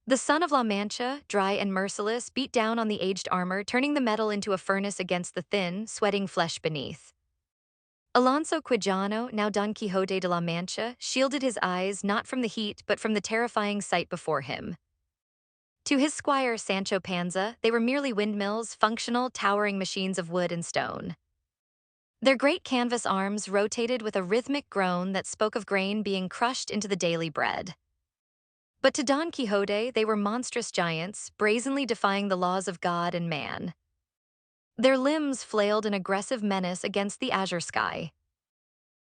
The son of La Mancha, dry and merciless, beat down on the aged armor, turning the metal into a furnace against the thin, sweating flesh beneath. Alonso Quijano, now Don Quixote de la Mancha, shielded his eyes not from the heat but from the terrifying sight before him. To his squire Sancho Panza, they were merely windmills, functional, towering machines of wood and stone. Their great canvas arms rotated with a rhythmic groan that spoke of grain being crushed into the daily bread. But to Don Quixote, they were monstrous giants, brazenly defying the laws of God and man. Their limbs flailed an aggressive menace against the azure sky.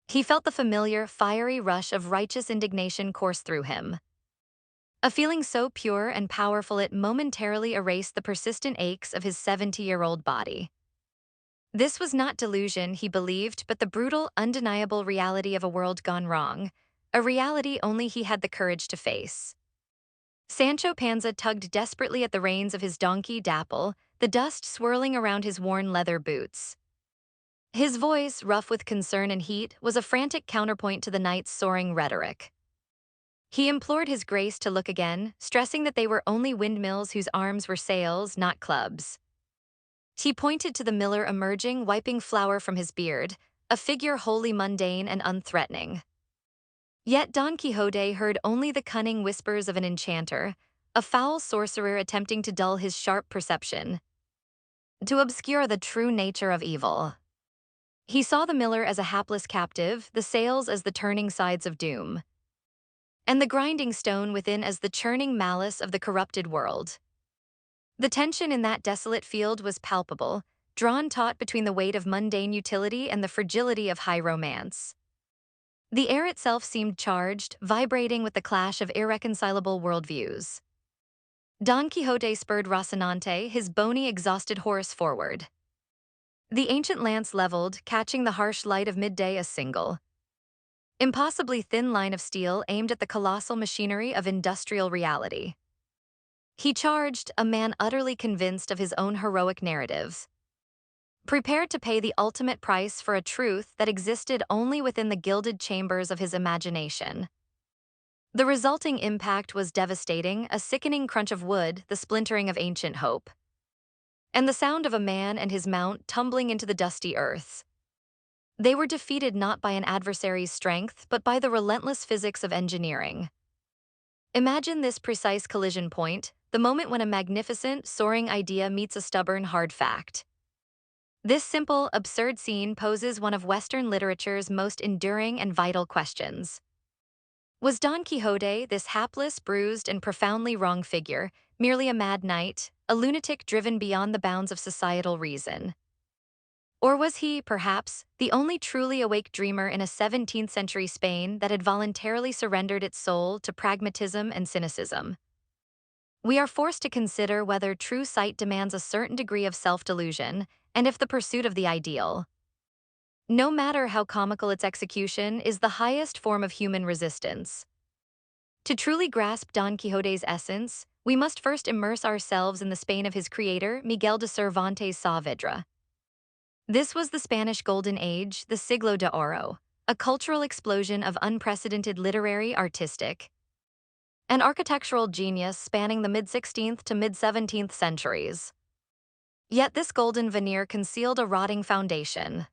He felt the familiar, fiery rush of righteous indignation course through him. A feeling so pure and powerful it momentarily erased the persistent aches of his 70-year-old body. This was not delusion, he believed, but the brutal, undeniable reality of a world gone wrong, a reality only he had the courage to face. Sancho Panza tugged desperately at the reins of his donkey Dapple, the dust swirling around his worn leather boots. His voice, rough with concern and heat, was a frantic counterpoint to the knight's soaring rhetoric. He implored his grace to look again, stressing that they were only windmills whose arms were sails, not clubs. He pointed to the miller emerging, wiping flour from his beard, a figure wholly mundane and unthreatening. Yet Don Quixote heard only the cunning whispers of an enchanter, a foul sorcerer attempting to dull his sharp perception, to obscure the true nature of evil. He saw the miller as a hapless captive, the sails as the turning sides of doom, and the grinding stone within as the churning malice of the corrupted world. The tension in that desolate field was palpable, drawn taut between the weight of mundane utility and the fragility of high romance. The air itself seemed charged, vibrating with the clash of irreconcilable worldviews. Don Quixote spurred Rocinante, his bony, exhausted horse, forward. The ancient lance leveled, catching the harsh light of midday, a single, impossibly thin line of steel aimed at the colossal machinery of industrial reality. He charged, a man utterly convinced of his own heroic narratives, prepared to pay the ultimate price for a truth that existed only within the gilded chambers of his imagination. The resulting impact was devastating, a sickening crunch of wood, the splintering of ancient hope, and the sound of a man and his mount tumbling into the dusty earth. They were defeated not by an adversary's strength, but by the relentless physics of engineering. Imagine this precise collision point, the moment when a magnificent, soaring idea meets a stubborn, hard fact. This simple, absurd scene poses one of Western literature's most enduring and vital questions. Was Don Quixote, this hapless, bruised, and profoundly wrong figure, merely a mad knight, a lunatic driven beyond the bounds of societal reason? Or was he, perhaps, the only truly awake dreamer in a 17th-century Spain that had voluntarily surrendered its soul to pragmatism and cynicism? We are forced to consider whether true sight demands a certain degree of self-delusion, and if the pursuit of the ideal, no matter how comical its execution, is the highest form of human resistance. To truly grasp Don Quixote's essence, we must first immerse ourselves in the Spain of his creator, Miguel de Cervantes Saavedra. This was the Spanish Golden Age, the Siglo de Oro, a cultural explosion of unprecedented literary, artistic, and architectural genius spanning the mid-16th to mid-17th centuries. Yet this golden veneer concealed a rotting foundation.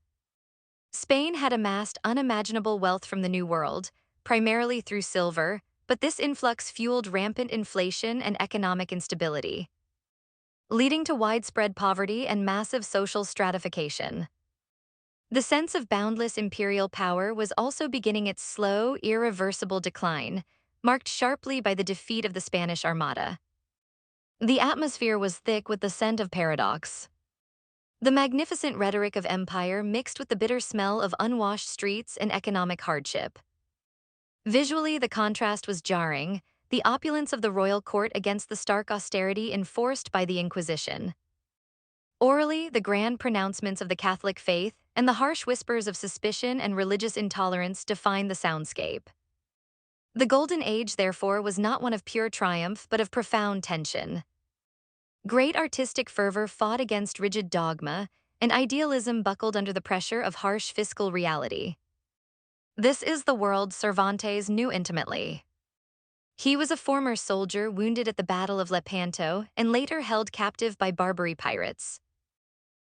Spain had amassed unimaginable wealth from the New World, primarily through silver, but this influx fueled rampant inflation and economic instability, leading to widespread poverty and massive social stratification. The sense of boundless imperial power was also beginning its slow, irreversible decline, marked sharply by the defeat of the Spanish Armada. The atmosphere was thick with the scent of paradox. The magnificent rhetoric of empire mixed with the bitter smell of unwashed streets and economic hardship. Visually, the contrast was jarring, the opulence of the royal court against the stark austerity enforced by the Inquisition. Orally, the grand pronouncements of the Catholic faith and the harsh whispers of suspicion and religious intolerance define the soundscape. The Golden Age, therefore, was not one of pure triumph, but of profound tension. Great artistic fervor fought against rigid dogma, and idealism buckled under the pressure of harsh fiscal reality. This is the world Cervantes knew intimately. He was a former soldier wounded at the Battle of Lepanto and later held captive by Barbary pirates.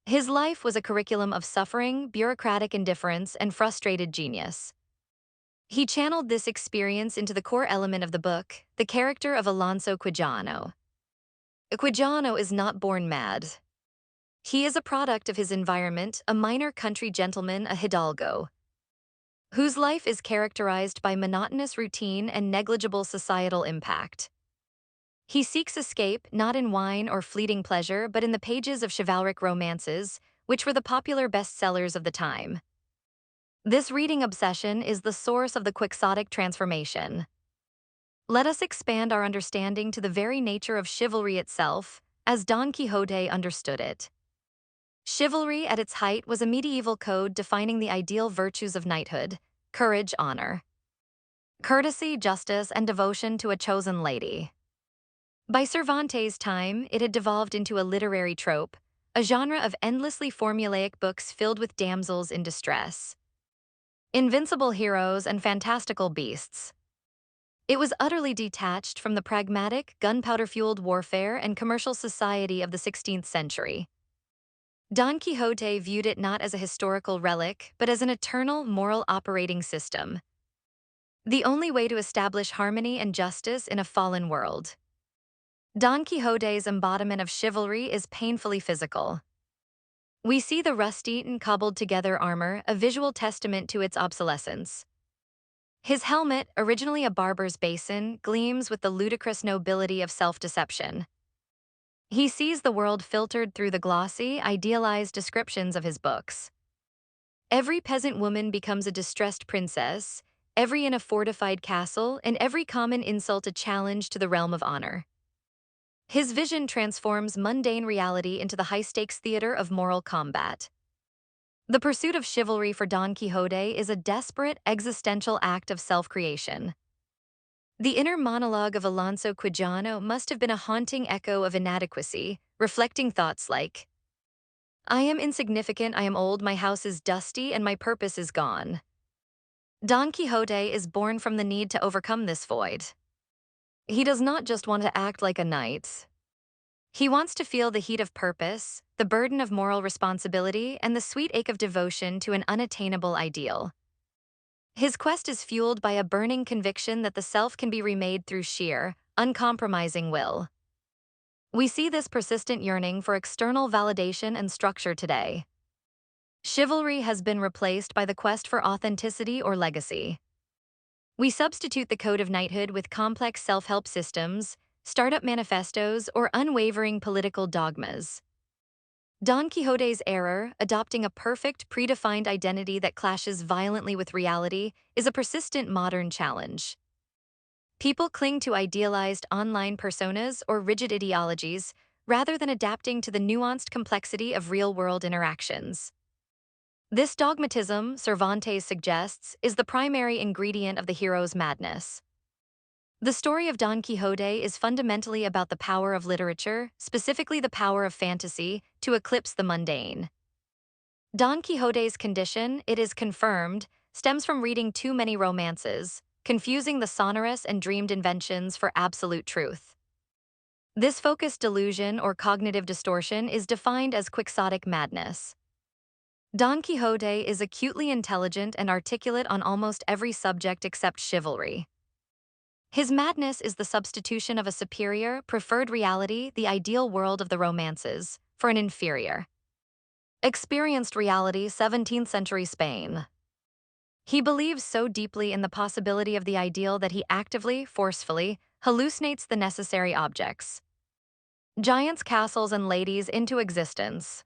His life was a curriculum of suffering, bureaucratic indifference, and frustrated genius. He channeled this experience into the core element of the book, the character of Alonso Quijano. Quijano is not born mad. He is a product of his environment, a minor country gentleman, a hidalgo, whose life is characterized by monotonous routine and negligible societal impact. He seeks escape not in wine or fleeting pleasure, but in the pages of chivalric romances, which were the popular bestsellers of the time. This reading obsession is the source of the Quixotic transformation. Let us expand our understanding to the very nature of chivalry itself, as Don Quixote understood it. Chivalry at its height was a medieval code defining the ideal virtues of knighthood: courage, honor, courtesy, justice, and devotion to a chosen lady. By Cervantes' time, it had devolved into a literary trope, a genre of endlessly formulaic books filled with damsels in distress, invincible heroes, and fantastical beasts. It was utterly detached from the pragmatic, gunpowder-fueled warfare and commercial society of the 16th century. Don Quixote viewed it not as a historical relic, but as an eternal moral operating system, the only way to establish harmony and justice in a fallen world. Don Quixote's embodiment of chivalry is painfully physical. We see the rust-eaten, cobbled-together armor, a visual testament to its obsolescence. His helmet, originally a barber's basin, gleams with the ludicrous nobility of self-deception. He sees the world filtered through the glossy, idealized descriptions of his books. Every peasant woman becomes a distressed princess, every inn a fortified castle, and every common insult a challenge to the realm of honor. His vision transforms mundane reality into the high-stakes theater of moral combat. The pursuit of chivalry for Don Quixote is a desperate, existential act of self-creation. The inner monologue of Alonso Quijano must have been a haunting echo of inadequacy, reflecting thoughts like, "I am insignificant, I am old, my house is dusty, and my purpose is gone." Don Quixote is born from the need to overcome this void. He does not just want to act like a knight. He wants to feel the heat of purpose, the burden of moral responsibility, and the sweet ache of devotion to an unattainable ideal. His quest is fueled by a burning conviction that the self can be remade through sheer, uncompromising will. We see this persistent yearning for external validation and structure today. Chivalry has been replaced by the quest for authenticity or legacy. We substitute the code of knighthood with complex self-help systems, startup manifestos, or unwavering political dogmas. Don Quixote's error, adopting a perfect, predefined identity that clashes violently with reality, is a persistent modern challenge. People cling to idealized online personas or rigid ideologies rather than adapting to the nuanced complexity of real-world interactions. This dogmatism, Cervantes suggests, is the primary ingredient of the hero's madness. The story of Don Quixote is fundamentally about the power of literature, specifically the power of fantasy, to eclipse the mundane. Don Quixote's condition, it is confirmed, stems from reading too many romances, confusing the sonorous and dreamed inventions for absolute truth. This focused delusion or cognitive distortion is defined as quixotic madness. Don Quixote is acutely intelligent and articulate on almost every subject except chivalry. His madness is the substitution of a superior, preferred reality, the ideal world of the romances, for an inferior, experienced reality, 17th century Spain. He believes so deeply in the possibility of the ideal that he actively, forcefully, hallucinates the necessary objects, giants, castles, and ladies into existence.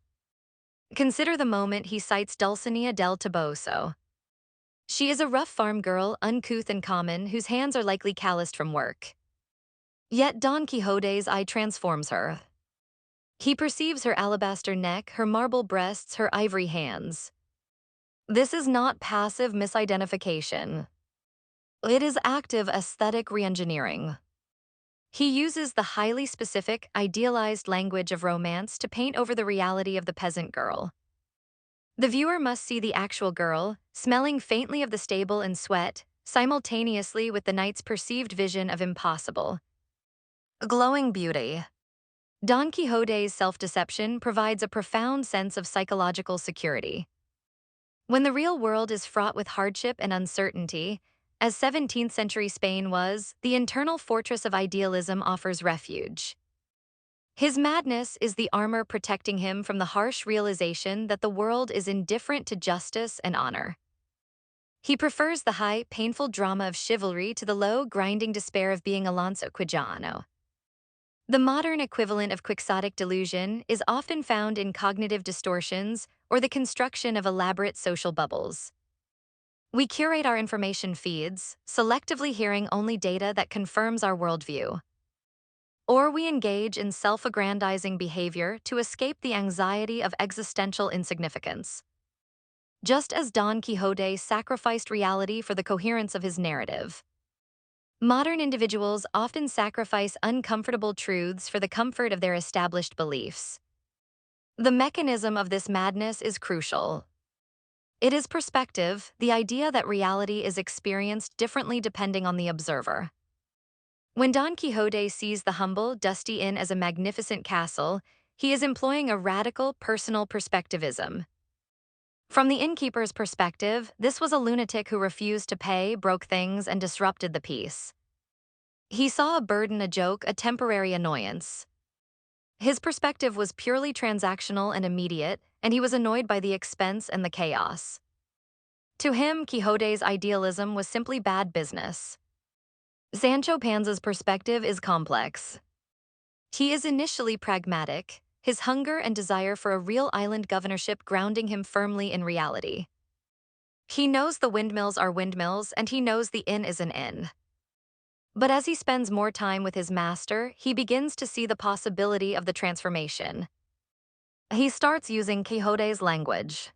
Consider the moment he cites Dulcinea del Toboso. She is a rough farm girl, uncouth and common, whose hands are likely calloused from work. Yet Don Quixote's eye transforms her. He perceives her alabaster neck, her marble breasts, her ivory hands. This is not passive misidentification. It is active aesthetic reengineering. He uses the highly specific, idealized language of romance to paint over the reality of the peasant girl. The viewer must see the actual girl, smelling faintly of the stable and sweat, simultaneously with the knight's perceived vision of impossible. Glowing beauty. Don Quixote's self-deception provides a profound sense of psychological security. When the real world is fraught with hardship and uncertainty, as 17th century Spain was, the internal fortress of idealism offers refuge. His madness is the armor protecting him from the harsh realization that the world is indifferent to justice and honor. He prefers the high, painful drama of chivalry to the low, grinding despair of being Alonso Quijano. The modern equivalent of Quixotic delusion is often found in cognitive distortions or the construction of elaborate social bubbles. We curate our information feeds, selectively hearing only data that confirms our worldview. Or we engage in self-aggrandizing behavior to escape the anxiety of existential insignificance. Just as Don Quixote sacrificed reality for the coherence of his narrative, modern individuals often sacrifice uncomfortable truths for the comfort of their established beliefs. The mechanism of this madness is crucial. It is perspective, the idea that reality is experienced differently depending on the observer. When Don Quixote sees the humble, dusty inn as a magnificent castle, he is employing a radical, personal perspectivism. From the innkeeper's perspective, this was a lunatic who refused to pay, broke things, and disrupted the peace. He saw a burden, a joke, a temporary annoyance. His perspective was purely transactional and immediate, and he was annoyed by the expense and the chaos. To him, Quixote's idealism was simply bad business. Sancho Panza's perspective is complex. He is initially pragmatic, his hunger and desire for a real island governorship grounding him firmly in reality. He knows the windmills are windmills, and he knows the inn is an inn. But as he spends more time with his master, he begins to see the possibility of the transformation. He starts using Quixote's language.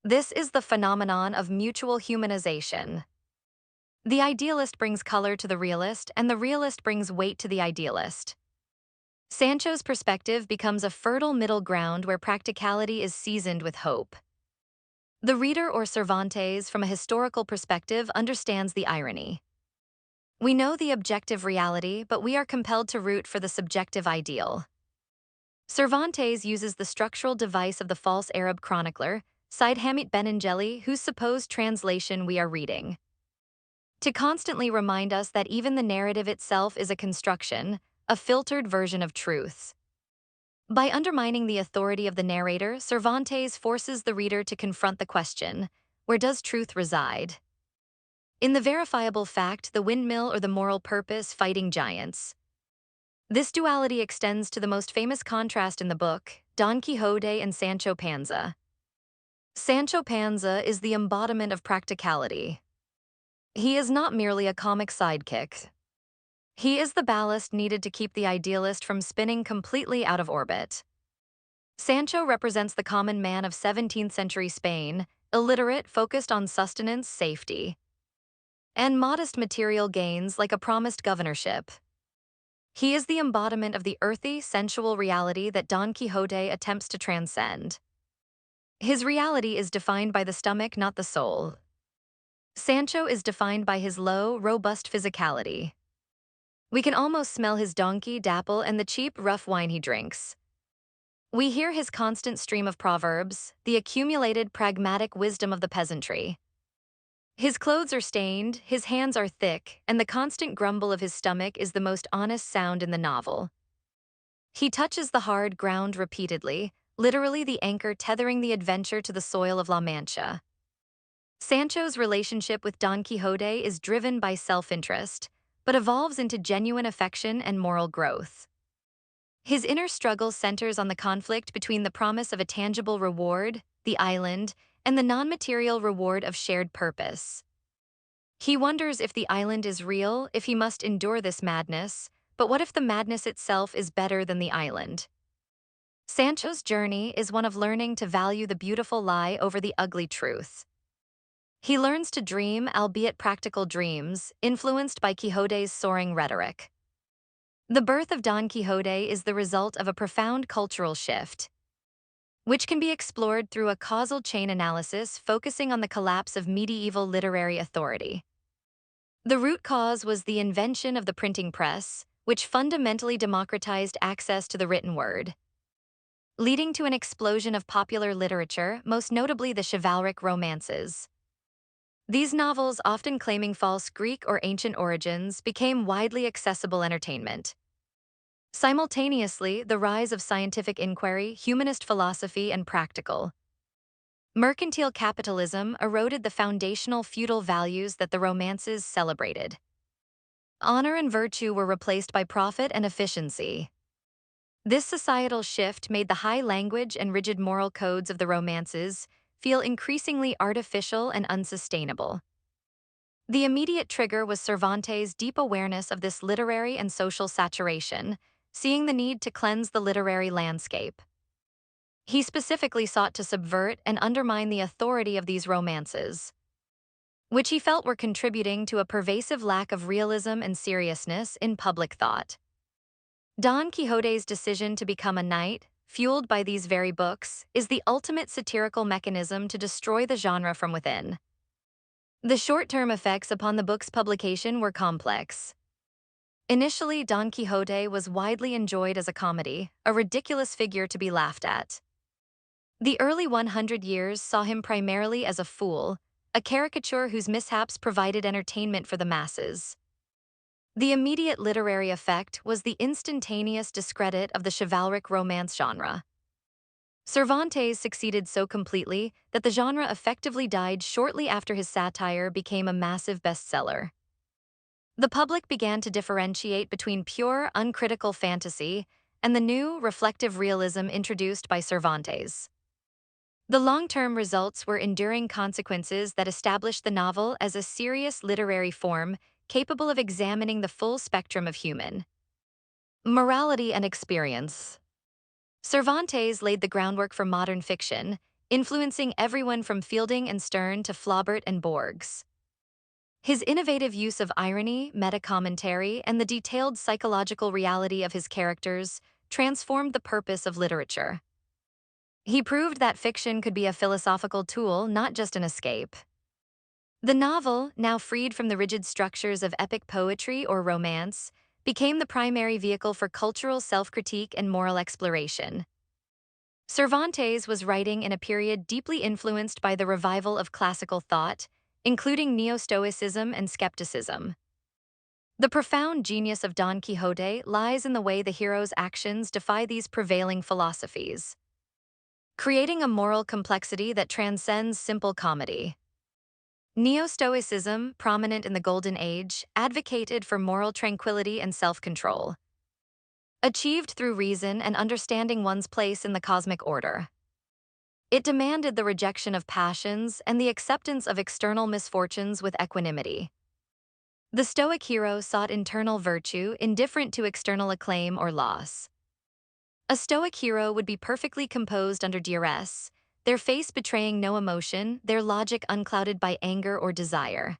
This is the phenomenon of mutual humanization. The idealist brings color to the realist, and the realist brings weight to the idealist. Sancho's perspective becomes a fertile middle ground where practicality is seasoned with hope. The reader or Cervantes, from a historical perspective, understands the irony. We know the objective reality, but we are compelled to root for the subjective ideal. Cervantes uses the structural device of the false Arab chronicler, Cide Hamid Benengeli, whose supposed translation we are reading, to constantly remind us that even the narrative itself is a construction, a filtered version of truths. By undermining the authority of the narrator, Cervantes forces the reader to confront the question, where does truth reside? In the verifiable fact, the windmill, or the moral purpose fighting giants? This duality extends to the most famous contrast in the book, Don Quixote and Sancho Panza. Sancho Panza is the embodiment of practicality. He is not merely a comic sidekick. He is the ballast needed to keep the idealist from spinning completely out of orbit. Sancho represents the common man of 17th century Spain, illiterate, focused on sustenance, safety, and modest material gains like a promised governorship. He is the embodiment of the earthy, sensual reality that Don Quixote attempts to transcend. His reality is defined by the stomach, not the soul. Sancho is defined by his low, robust physicality. We can almost smell his donkey dapple and the cheap, rough wine he drinks. We hear his constant stream of proverbs, the accumulated pragmatic wisdom of the peasantry. His clothes are stained, his hands are thick, and the constant grumble of his stomach is the most honest sound in the novel. He touches the hard ground repeatedly, literally the anchor tethering the adventure to the soil of La Mancha. Sancho's relationship with Don Quixote is driven by self-interest, but evolves into genuine affection and moral growth. His inner struggle centers on the conflict between the promise of a tangible reward, the island, and the non-material reward of shared purpose. He wonders if the island is real, if he must endure this madness, but what if the madness itself is better than the island? Sancho's journey is one of learning to value the beautiful lie over the ugly truth. He learns to dream, albeit practical dreams, influenced by Quixote's soaring rhetoric. The birth of Don Quixote is the result of a profound cultural shift, which can be explored through a causal chain analysis focusing on the collapse of medieval literary authority. The root cause was the invention of the printing press, which fundamentally democratized access to the written word, leading to an explosion of popular literature, most notably the chivalric romances. These novels, often claiming false Greek or ancient origins, became widely accessible entertainment. Simultaneously, the rise of scientific inquiry, humanist philosophy, and practical mercantile capitalism eroded the foundational feudal values that the romances celebrated. Honor and virtue were replaced by profit and efficiency. This societal shift made the high language and rigid moral codes of the romances feel increasingly artificial and unsustainable. The immediate trigger was Cervantes' deep awareness of this literary and social saturation, seeing the need to cleanse the literary landscape. He specifically sought to subvert and undermine the authority of these romances, which he felt were contributing to a pervasive lack of realism and seriousness in public thought. Don Quixote's decision to become a knight, fueled by these very books, is the ultimate satirical mechanism to destroy the genre from within. The short-term effects upon the book's publication were complex. Initially, Don Quixote was widely enjoyed as a comedy, a ridiculous figure to be laughed at. The early 100 years saw him primarily as a fool, a caricature whose mishaps provided entertainment for the masses. The immediate literary effect was the instantaneous discredit of the chivalric romance genre. Cervantes succeeded so completely that the genre effectively died shortly after his satire became a massive bestseller. The public began to differentiate between pure, uncritical fantasy and the new, reflective realism introduced by Cervantes. The long-term results were enduring consequences that established the novel as a serious literary form capable of examining the full spectrum of human morality and experience. Cervantes laid the groundwork for modern fiction, influencing everyone from Fielding and Sterne to Flaubert and Borges. His innovative use of irony, meta-commentary, and the detailed psychological reality of his characters transformed the purpose of literature. He proved that fiction could be a philosophical tool, not just an escape. The novel, now freed from the rigid structures of epic poetry or romance, became the primary vehicle for cultural self-critique and moral exploration. Cervantes was writing in a period deeply influenced by the revival of classical thought, including Neo-Stoicism and Skepticism. The profound genius of Don Quixote lies in the way the hero's actions defy these prevailing philosophies, creating a moral complexity that transcends simple comedy. Neo-Stoicism, prominent in the Golden Age, advocated for moral tranquility and self-control, achieved through reason and understanding one's place in the cosmic order. It demanded the rejection of passions and the acceptance of external misfortunes with equanimity. The Stoic hero sought internal virtue, indifferent to external acclaim or loss. A Stoic hero would be perfectly composed under duress, their face betraying no emotion, their logic unclouded by anger or desire.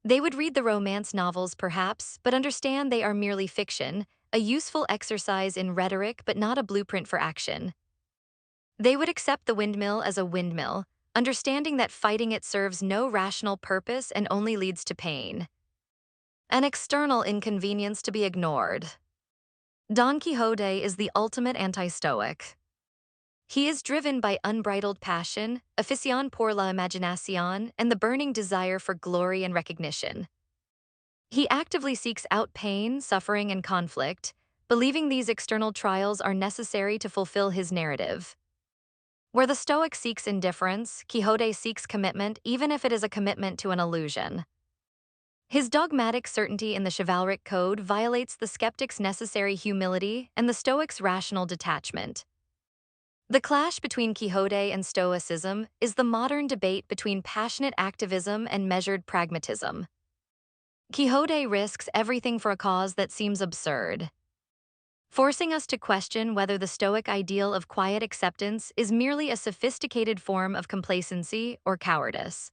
They would read the romance novels perhaps, but understand they are merely fiction, a useful exercise in rhetoric but not a blueprint for action. They would accept the windmill as a windmill, understanding that fighting it serves no rational purpose and only leads to pain, an external inconvenience to be ignored. Don Quixote is the ultimate anti-Stoic. He is driven by unbridled passion, afición por la imaginación, and the burning desire for glory and recognition. He actively seeks out pain, suffering, and conflict, believing these external trials are necessary to fulfill his narrative. Where the Stoic seeks indifference, Quixote seeks commitment, even if it is a commitment to an illusion. His dogmatic certainty in the chivalric code violates the skeptic's necessary humility and the Stoic's rational detachment. The clash between Quixote and Stoicism is the modern debate between passionate activism and measured pragmatism. Quixote risks everything for a cause that seems absurd, forcing us to question whether the Stoic ideal of quiet acceptance is merely a sophisticated form of complacency or cowardice.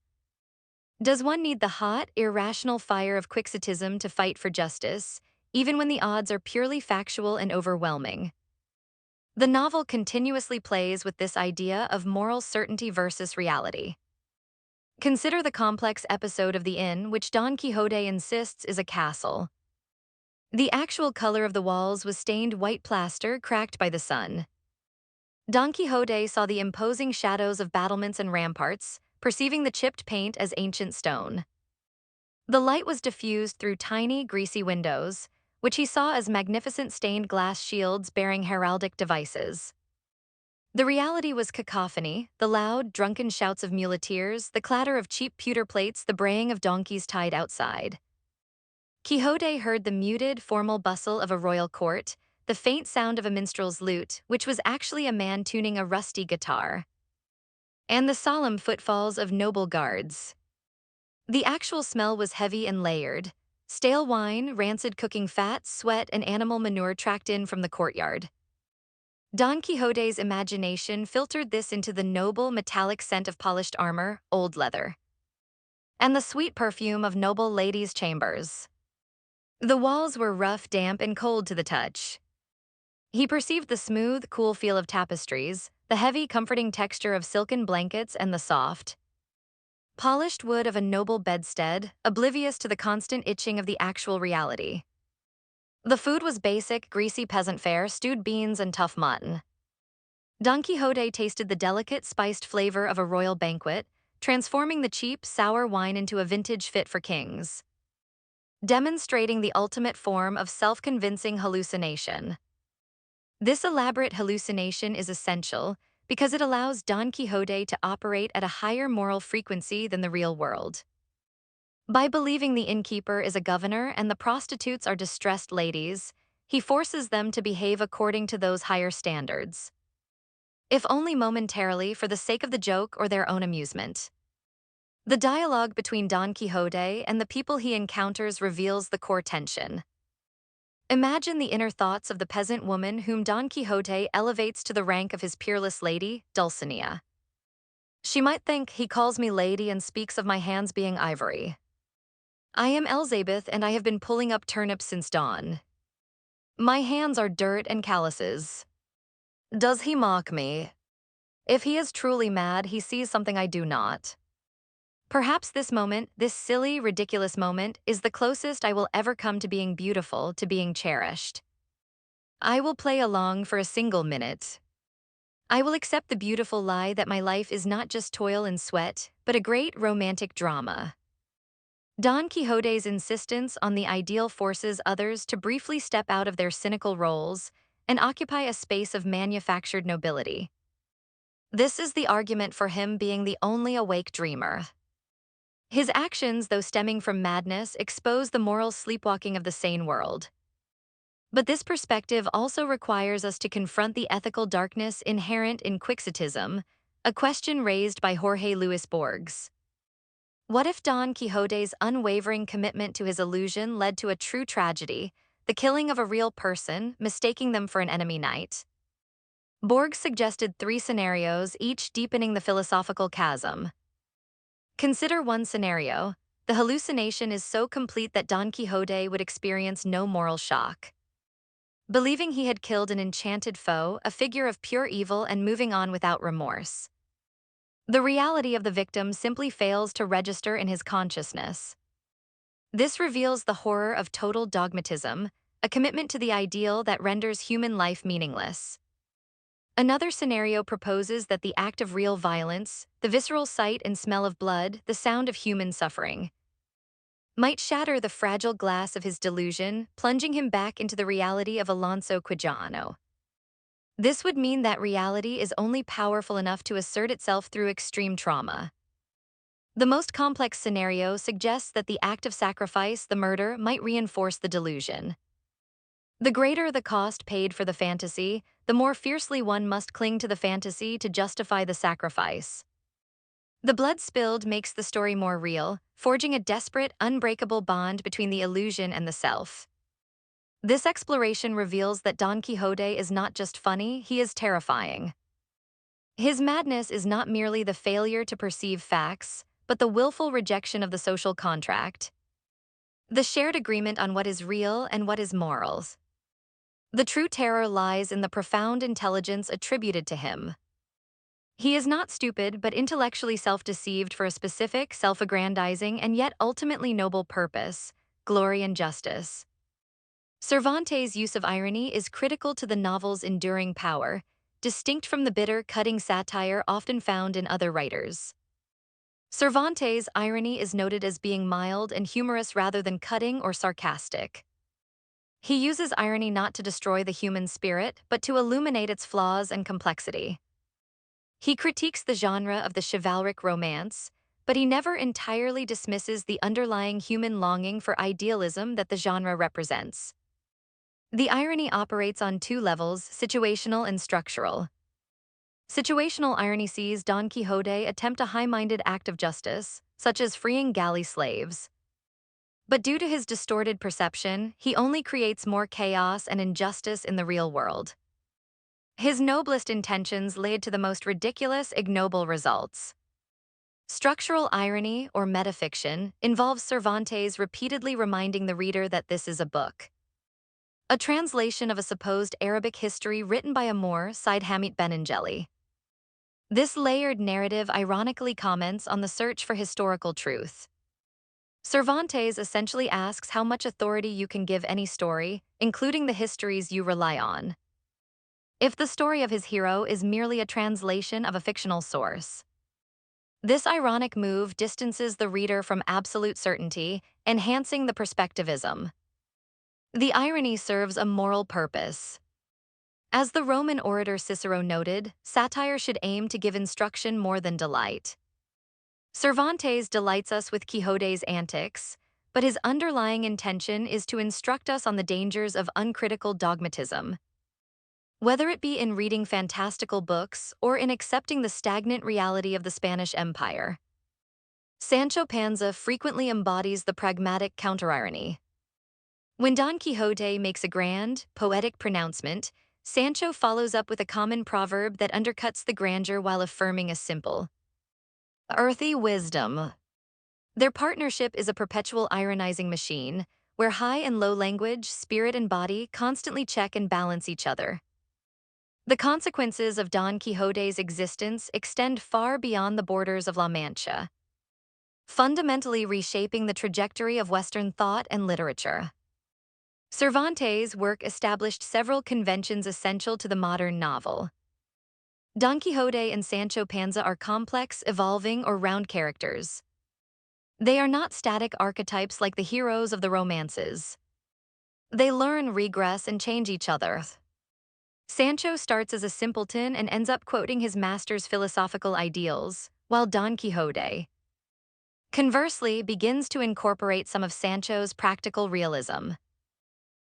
Does one need the hot, irrational fire of Quixotism to fight for justice, even when the odds are purely factual and overwhelming? The novel continuously plays with this idea of moral certainty versus reality. Consider the complex episode of the inn, which Don Quixote insists is a castle. The actual color of the walls was stained white plaster cracked by the sun. Don Quixote saw the imposing shadows of battlements and ramparts, perceiving the chipped paint as ancient stone. The light was diffused through tiny, greasy windows, which he saw as magnificent stained glass shields bearing heraldic devices. The reality was cacophony, the loud, drunken shouts of muleteers, the clatter of cheap pewter plates, the braying of donkeys tied outside. Quixote heard the muted, formal bustle of a royal court, the faint sound of a minstrel's lute, which was actually a man tuning a rusty guitar, and the solemn footfalls of noble guards. The actual smell was heavy and layered. Stale wine, rancid cooking fat, sweat, and animal manure tracked in from the courtyard. Don Quixote's imagination filtered this into the noble, metallic scent of polished armor, old leather, and the sweet perfume of noble ladies' chambers. The walls were rough, damp, and cold to the touch. He perceived the smooth, cool feel of tapestries, the heavy, comforting texture of silken blankets, and the soft, polished wood of a noble bedstead, oblivious to the constant itching of the actual reality. The food was basic, greasy peasant fare, stewed beans and tough mutton. Don Quixote tasted the delicate, spiced flavor of a royal banquet, transforming the cheap, sour wine into a vintage fit for kings, demonstrating the ultimate form of self-convincing hallucination. This elaborate hallucination is essential because it allows Don Quixote to operate at a higher moral frequency than the real world. By believing the innkeeper is a governor and the prostitutes are distressed ladies, he forces them to behave according to those higher standards, if only momentarily for the sake of the joke or their own amusement. The dialogue between Don Quixote and the people he encounters reveals the core tension. Imagine the inner thoughts of the peasant woman whom Don Quixote elevates to the rank of his peerless lady, Dulcinea. She might think, he calls me lady and speaks of my hands being ivory. I am Elizabeth and I have been pulling up turnips since dawn. My hands are dirt and calluses. Does he mock me? If he is truly mad, he sees something I do not. Perhaps this moment, this silly, ridiculous moment, is the closest I will ever come to being beautiful, to being cherished. I will play along for a single minute. I will accept the beautiful lie that my life is not just toil and sweat, but a great romantic drama. Don Quixote's insistence on the ideal forces others to briefly step out of their cynical roles and occupy a space of manufactured nobility. This is the argument for him being the only awake dreamer. His actions, though stemming from madness, expose the moral sleepwalking of the sane world. But this perspective also requires us to confront the ethical darkness inherent in Quixotism, a question raised by Jorge Luis Borges. What if Don Quixote's unwavering commitment to his illusion led to a true tragedy, the killing of a real person, mistaking them for an enemy knight? Borges suggested 3 scenarios, each deepening the philosophical chasm. Consider one scenario. The hallucination is so complete that Don Quixote would experience no moral shock, believing he had killed an enchanted foe, a figure of pure evil, and moving on without remorse. The reality of the victim simply fails to register in his consciousness. This reveals the horror of total dogmatism, a commitment to the ideal that renders human life meaningless. Another scenario proposes that the act of real violence, the visceral sight and smell of blood, the sound of human suffering, might shatter the fragile glass of his delusion, plunging him back into the reality of Alonso Quijano. This would mean that reality is only powerful enough to assert itself through extreme trauma. The most complex scenario suggests that the act of sacrifice, the murder, might reinforce the delusion. The greater the cost paid for the fantasy, the more fiercely one must cling to the fantasy to justify the sacrifice. The blood spilled makes the story more real, forging a desperate, unbreakable bond between the illusion and the self. This exploration reveals that Don Quixote is not just funny, he is terrifying. His madness is not merely the failure to perceive facts, but the willful rejection of the social contract, the shared agreement on what is real and what is moral. The true terror lies in the profound intelligence attributed to him. He is not stupid, but intellectually self-deceived for a specific, self-aggrandizing, and yet ultimately noble purpose: glory and justice. Cervantes' use of irony is critical to the novel's enduring power, distinct from the bitter, cutting satire often found in other writers. Cervantes' irony is noted as being mild and humorous rather than cutting or sarcastic. He uses irony not to destroy the human spirit, but to illuminate its flaws and complexity. He critiques the genre of the chivalric romance, but he never entirely dismisses the underlying human longing for idealism that the genre represents. The irony operates on two levels: situational and structural. Situational irony sees Don Quixote attempt a high-minded act of justice, such as freeing galley slaves. But due to his distorted perception, he only creates more chaos and injustice in the real world. His noblest intentions lead to the most ridiculous, ignoble results. Structural irony, or metafiction, involves Cervantes repeatedly reminding the reader that this is a book. A translation of a supposed Arabic history written by a Moor, Said Hamid Benengeli. This layered narrative ironically comments on the search for historical truth. Cervantes essentially asks how much authority you can give any story, including the histories you rely on, if the story of his hero is merely a translation of a fictional source. This ironic move distances the reader from absolute certainty, enhancing the perspectivism. The irony serves a moral purpose. As the Roman orator Cicero noted, satire should aim to give instruction more than delight. Cervantes delights us with Quixote's antics, but his underlying intention is to instruct us on the dangers of uncritical dogmatism. Whether it be in reading fantastical books or in accepting the stagnant reality of the Spanish Empire, Sancho Panza frequently embodies the pragmatic counter-irony. When Don Quixote makes a grand, poetic pronouncement, Sancho follows up with a common proverb that undercuts the grandeur while affirming a simple, earthy wisdom. Their partnership is a perpetual ironizing machine, where high and low language, spirit and body constantly check and balance each other. The consequences of Don Quixote's existence extend far beyond the borders of La Mancha, fundamentally reshaping the trajectory of Western thought and literature. Cervantes' work established several conventions essential to the modern novel. Don Quixote and Sancho Panza are complex, evolving, or round characters. They are not static archetypes like the heroes of the romances. They learn, regress, and change each other. Sancho starts as a simpleton and ends up quoting his master's philosophical ideals, while Don Quixote, conversely, begins to incorporate some of Sancho's practical realism.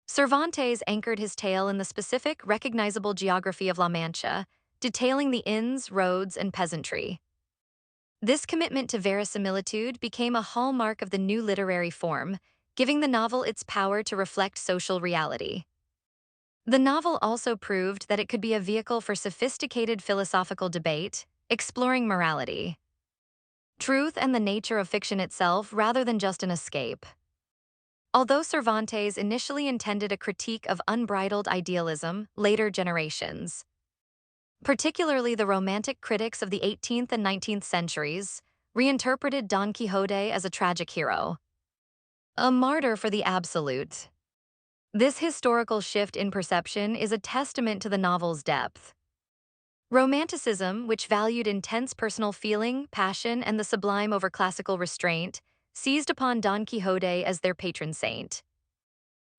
Cervantes anchored his tale in the specific, recognizable geography of La Mancha, detailing the inns, roads, and peasantry. This commitment to verisimilitude became a hallmark of the new literary form, giving the novel its power to reflect social reality. The novel also proved that it could be a vehicle for sophisticated philosophical debate, exploring morality, truth, and the nature of fiction itself rather than just an escape. Although Cervantes initially intended a critique of unbridled idealism, later generations, particularly the Romantic critics of the 18th and 19th centuries, reinterpreted Don Quixote as a tragic hero, a martyr for the absolute. This historical shift in perception is a testament to the novel's depth. Romanticism, which valued intense personal feeling, passion, and the sublime over classical restraint, seized upon Don Quixote as their patron saint.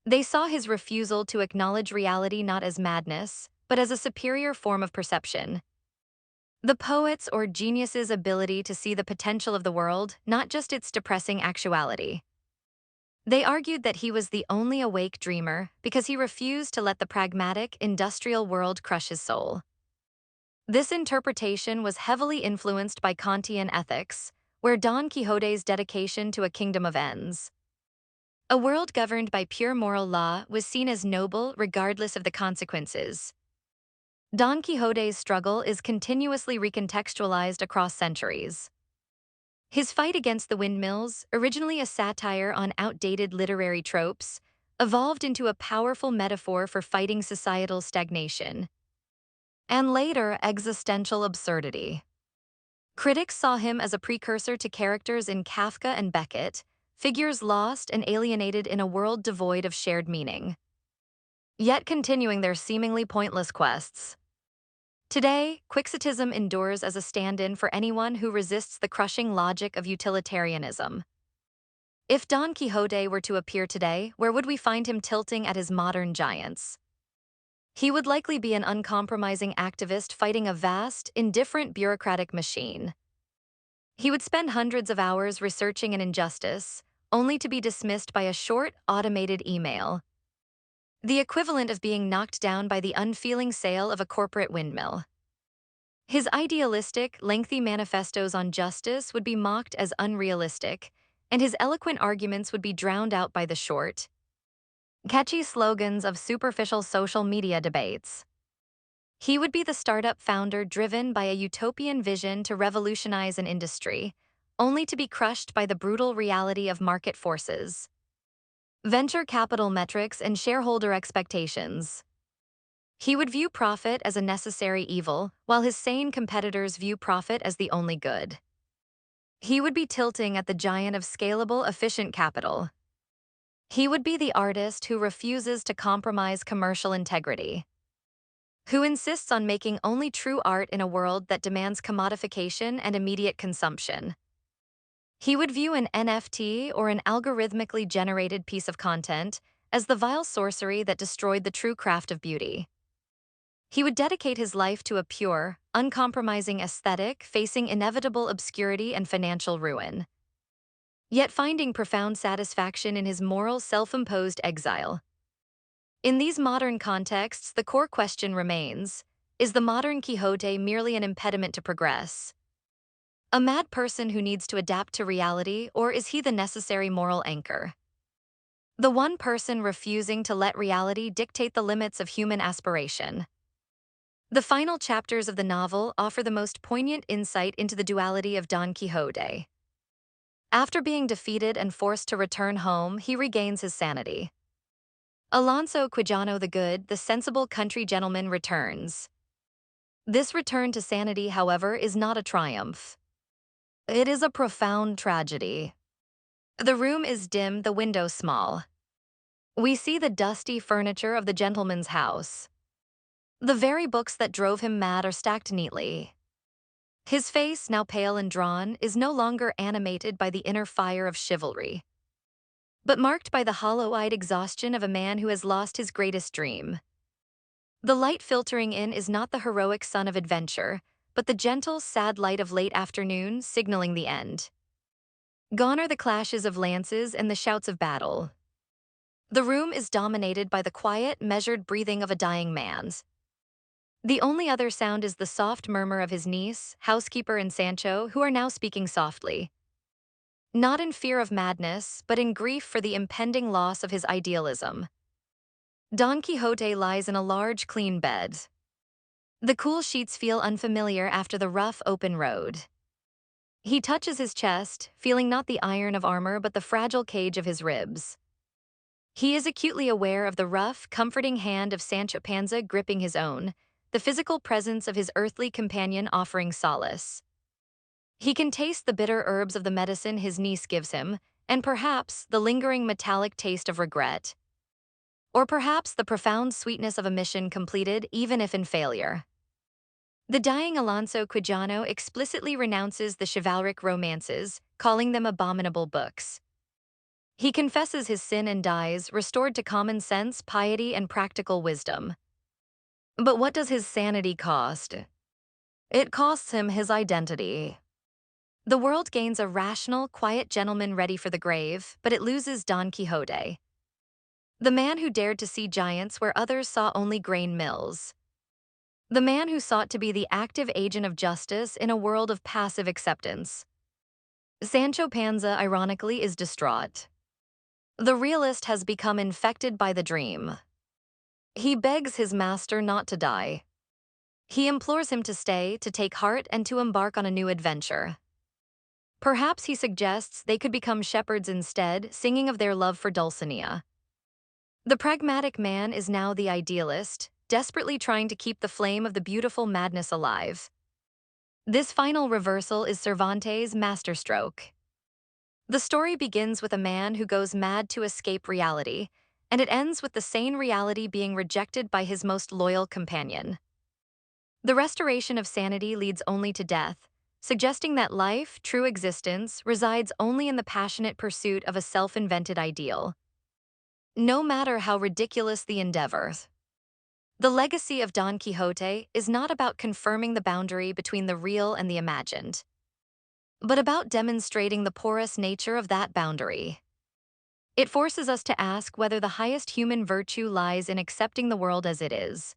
They saw his refusal to acknowledge reality not as madness, but as a superior form of perception. The poet's or genius's ability to see the potential of the world, not just its depressing actuality. They argued that he was the only awake dreamer because he refused to let the pragmatic, industrial world crush his soul. This interpretation was heavily influenced by Kantian ethics, where Don Quixote's dedication to a kingdom of ends, a world governed by pure moral law, was seen as noble regardless of the consequences. Don Quixote's struggle is continuously recontextualized across centuries. His fight against the Windmills, originally a satire on outdated literary tropes, evolved into a powerful metaphor for fighting societal stagnation. and later existential absurdity. Critics saw him as a precursor to characters in Kafka and Beckett, figures lost and alienated in a world devoid of shared meaning, yet continuing their seemingly pointless quests. Today, Quixotism endures as a stand-in for anyone who resists the crushing logic of utilitarianism. If Don Quixote were to appear today, where would we find him tilting at his modern giants? He would likely be an uncompromising activist fighting a vast, indifferent bureaucratic machine. He would spend hundreds of hours researching an injustice, only to be dismissed by a short, automated email. The equivalent of being knocked down by the unfeeling sail of a corporate windmill. His idealistic, lengthy manifestos on justice would be mocked as unrealistic, and his eloquent arguments would be drowned out by the short, catchy slogans of superficial social media debates. He would be the startup founder driven by a utopian vision to revolutionize an industry, only to be crushed by the brutal reality of market forces, venture capital metrics, and shareholder expectations. He would view profit as a necessary evil, while his sane competitors view profit as the only good. He would be tilting at the giant of scalable, efficient capital. He would be the artist who refuses to compromise commercial integrity, who insists on making only true art in a world that demands commodification and immediate consumption. He would view an NFT or an algorithmically generated piece of content as the vile sorcery that destroyed the true craft of beauty. He would dedicate his life to a pure, uncompromising aesthetic facing inevitable obscurity and financial ruin, yet finding profound satisfaction in his moral self-imposed exile. In these modern contexts, the core question remains, is the modern Quixote merely an impediment to progress? A mad person who needs to adapt to reality, or is he the necessary moral anchor? The one person refusing to let reality dictate the limits of human aspiration. The final chapters of the novel offer the most poignant insight into the duality of Don Quixote. After being defeated and forced to return home, he regains his sanity. Alonso Quijano the Good, the sensible country gentleman, returns. This return to sanity, however, is not a triumph. It is a profound tragedy. The room is dim, the window small. We see the dusty furniture of the gentleman's house. The very books that drove him mad are stacked neatly. His face, now pale and drawn, is no longer animated by the inner fire of chivalry, but marked by the hollow-eyed exhaustion of a man who has lost his greatest dream. The light filtering in is not the heroic sun of adventure, but the gentle, sad light of late afternoon, signaling the end. Gone are the clashes of lances and the shouts of battle. The room is dominated by the quiet, measured breathing of a dying man. The only other sound is the soft murmur of his niece, housekeeper, and Sancho, who are now speaking softly. Not in fear of madness, but in grief for the impending loss of his idealism. Don Quixote lies in a large, clean bed. The cool sheets feel unfamiliar after the rough, open road. He touches his chest, feeling not the iron of armor but the fragile cage of his ribs. He is acutely aware of the rough, comforting hand of Sancho Panza gripping his own, the physical presence of his earthly companion offering solace. He can taste the bitter herbs of the medicine his niece gives him, and perhaps the lingering metallic taste of regret. Or perhaps the profound sweetness of a mission completed, even if in failure. The dying Alonso Quijano explicitly renounces the chivalric romances, calling them abominable books. He confesses his sin and dies, restored to common sense, piety, and practical wisdom. But what does his sanity cost? It costs him his identity. The world gains a rational, quiet gentleman ready for the grave, but it loses Don Quixote, the man who dared to see giants where others saw only grain mills. The man who sought to be the active agent of justice in a world of passive acceptance. Sancho Panza, ironically, is distraught. The realist has become infected by the dream. He begs his master not to die. He implores him to stay, to take heart, and to embark on a new adventure. Perhaps he suggests they could become shepherds instead, singing of their love for Dulcinea. The pragmatic man is now the idealist, desperately trying to keep the flame of the beautiful madness alive. This final reversal is Cervantes' masterstroke. The story begins with a man who goes mad to escape reality, and it ends with the sane reality being rejected by his most loyal companion. The restoration of sanity leads only to death, suggesting that life, true existence, resides only in the passionate pursuit of a self-invented ideal, no matter how ridiculous the endeavor. The legacy of Don Quixote is not about confirming the boundary between the real and the imagined, but about demonstrating the porous nature of that boundary. It forces us to ask whether the highest human virtue lies in accepting the world as it is,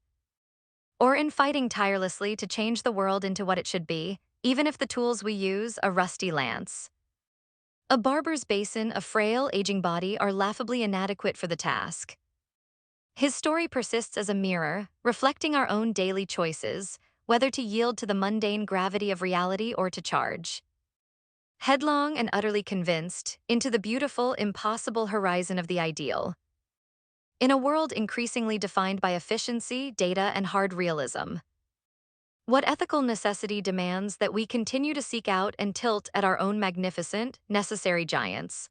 or in fighting tirelessly to change the world into what it should be, even if the tools we use, a rusty lance, a barber's basin, a frail, aging body, are laughably inadequate for the task. His story persists as a mirror, reflecting our own daily choices, whether to yield to the mundane gravity of reality or to charge, headlong and utterly convinced, into the beautiful, impossible horizon of the ideal. In a world increasingly defined by efficiency, data, and hard realism, what ethical necessity demands that we continue to seek out and tilt at our own magnificent, necessary giants?